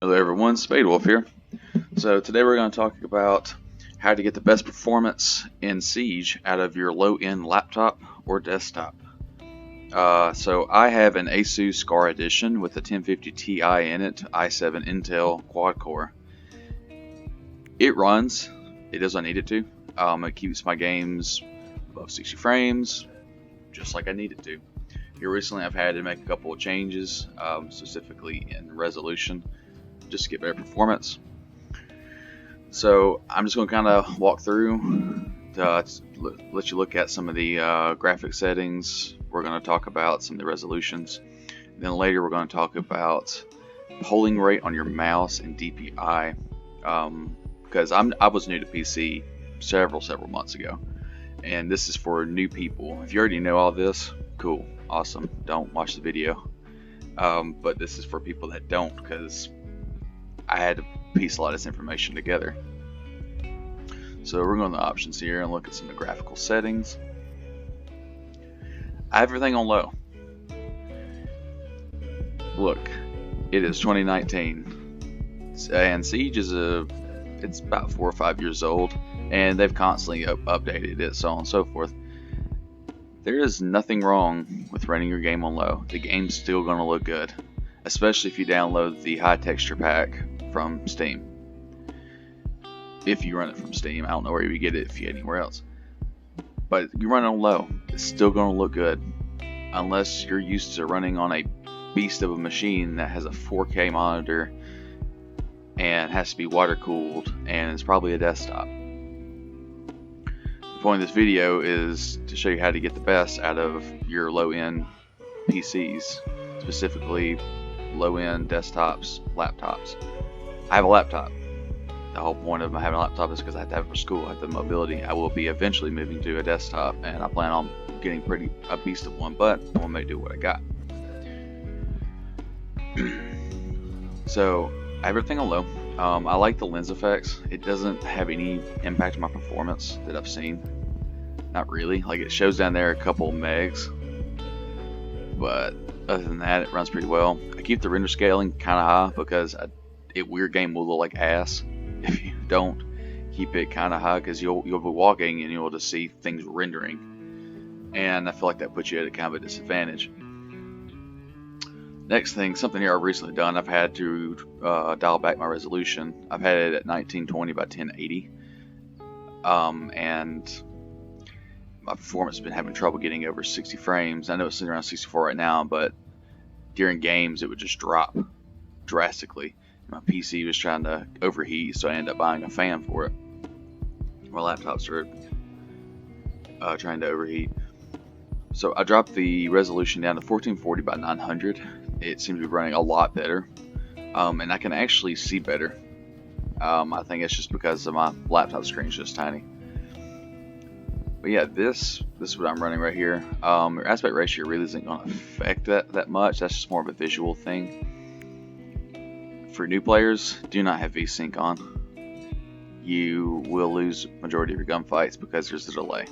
Hello everyone, Spade Wolf here. So today we're going to talk about how to get the best performance in Siege out of your low-end laptop or desktop. So I have an Asus Scar Edition with a 1050 Ti in it, i7 Intel quad core. It runs, it does what I need it to. It keeps my games above 60 frames, just like I need it to. Here recently I've had to make a couple of changes, specifically in resolution, just to get better performance. So I'm just going to kind of walk through to let you look at some of the graphic settings. We're going to talk about some of the resolutions. Then later we're going to talk about polling rate on your mouse and DPI, because I was new to PC several months ago, and this is for new people. If you already know all this, cool, awesome, don't watch the video. But this is for people that don't, because I had to piece a lot of this information together. So we're going to the options here and look at some of the graphical settings. I have everything on low. Look, it is 2019, and Siege is it's about 4 or 5 years old, and they've constantly updated it, so on and so forth. There is nothing wrong with running your game on low. The game's still going to look good, especially if you download the high texture pack from Steam. If you run it from Steam, I don't know where you get it if you get anywhere else. But you run it on low, it's still going to look good, unless you're used to running on a beast of a machine that has a 4K monitor and has to be water cooled, and it's probably a desktop. The point of this video is to show you how to get the best out of your low-end PCs, specifically low-end desktops, laptops. I have a laptop. The whole point of having a laptop is because I have to have it for school. I have the mobility. I will be eventually moving to a desktop, and I plan on getting a beast of one, but I want to do what I got. So I have everything on low. I like the lens effects. It doesn't have any impact on my performance that I've seen. Not really. Like, it shows down there a couple megs, but other than that, it runs pretty well. I keep the render scaling kind of high because your game will look like ass if you don't keep it kind of high, because you'll be walking and you'll just see things rendering, and I feel like that puts you at a kind of a disadvantage. Next thing, something here I've recently done, I've had to dial back my resolution. I've had it at 1920 by 1080, and my performance has been having trouble getting over 60 frames. I know it's sitting around 64 right now, but during games it would just drop drastically. My PC was trying to overheat, so I ended up buying a fan for it. My laptops are trying to overheat. So I dropped the resolution down to 1440 by 900. It seems to be running a lot better, and I can actually see better. I think it's just because of my laptop screen is just tiny. But yeah, this is what I'm running right here. Your aspect ratio really isn't going to affect that much. That's just more of a visual thing. For new players, do not have VSync on. You will lose majority of your gunfights because there's a delay.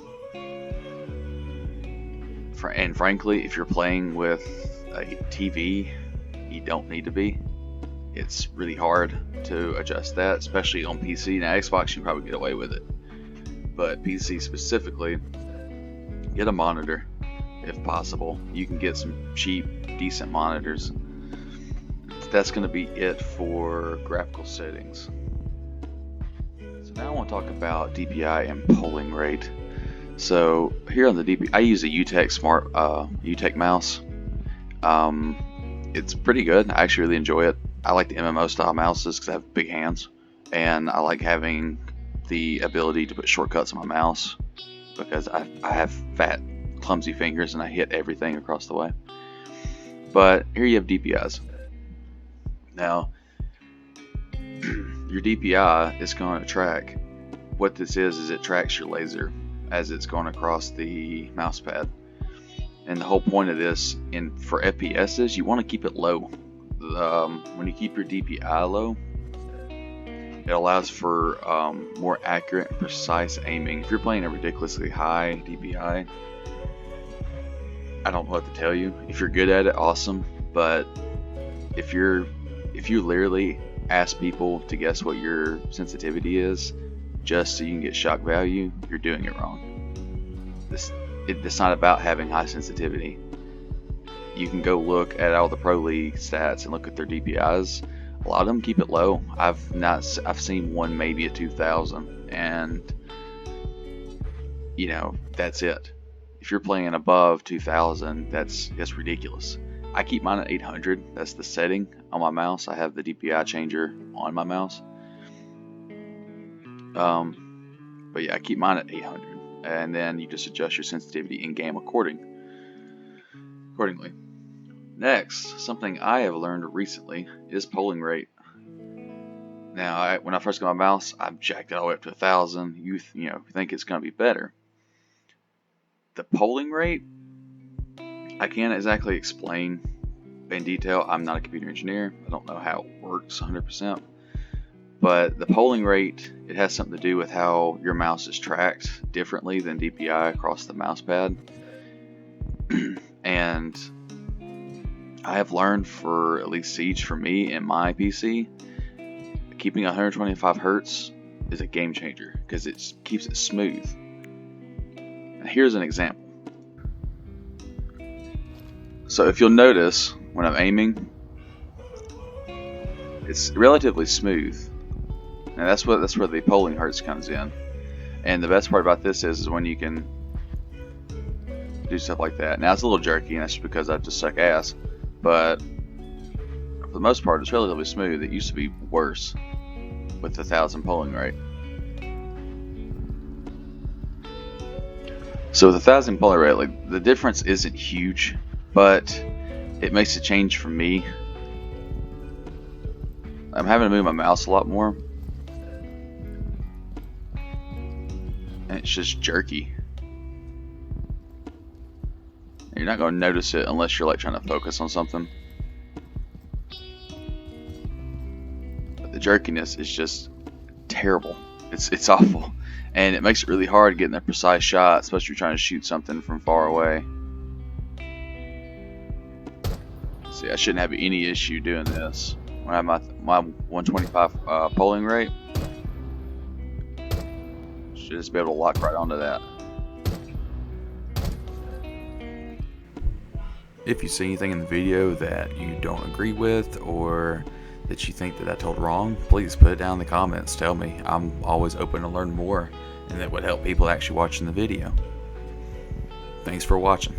And frankly, if you're playing with a TV, you don't need to be. It's really hard to adjust that, especially on PC. Now, Xbox, you can probably get away with it, but PC specifically, get a monitor if possible. You can get some cheap, decent monitors. That's going to be it for graphical settings. So now I want to talk about DPI and polling rate. So here on the DPI, I use a UTech Smart UTech mouse. It's pretty good. I actually really enjoy it. I like the MMO style mouses because I have big hands, and I like having the ability to put shortcuts on my mouse because I have fat, clumsy fingers and I hit everything across the way. But here you have DPIs. Now, your DPI is going to track, what this is it tracks your laser as it's going across the mouse pad. And the whole point of this, for FPSs, you want to keep it low. When you keep your DPI low, it allows for more accurate and precise aiming. If you're playing a ridiculously high DPI, I don't know what to tell you. If you're good at it, awesome. But if you literally ask people to guess what your sensitivity is just so you can get shock value, you're doing it wrong. It's not about having high sensitivity. You can go look at all the Pro League stats and look at their DPIs. A lot of them keep it low. I've seen one maybe at 2,000, and you know, that's it. If you're playing above 2,000, that's ridiculous. I keep mine at 800. That's the setting on my mouse. I have the DPI changer on my mouse. But yeah, I keep mine at 800, and then you just adjust your sensitivity in game accordingly. Next, something I have learned recently is polling rate. Now, when I first got my mouse, I've jacked it all the way up to 1,000. You think it's going to be better. The polling rate, I can't exactly explain in detail. I'm not a computer engineer. I don't know how it works 100%. But the polling rate, it has something to do with how your mouse is tracked differently than DPI across the mouse pad. And I have learned, for at least Siege for me and my PC, keeping 125 Hertz is a game changer because it keeps it smooth. And here's an example. So if you'll notice, when I'm aiming, it's relatively smooth. And that's where the polling hertz comes in. And the best part about this is when you can do stuff like that. Now it's a little jerky, and that's just because I just suck ass. But for the most part, it's relatively smooth. It used to be worse with the 1,000 polling rate. So with the 1,000 polling rate, like, the difference isn't huge, but it makes a change for me. I'm having to move my mouse a lot more, and it's just jerky. You're not going to notice it unless you're like trying to focus on something. But the jerkiness is just terrible. It's awful, and it makes it really hard getting a precise shot, especially if you're trying to shoot something from far away. See, I shouldn't have any issue doing this. When I have my 125 polling rate, should just be able to lock right onto that. If you see anything in the video that you don't agree with, or that you think that I told wrong, please put it down in the comments. Tell me. I'm always open to learn more, and that would help people actually watching the video. Thanks for watching.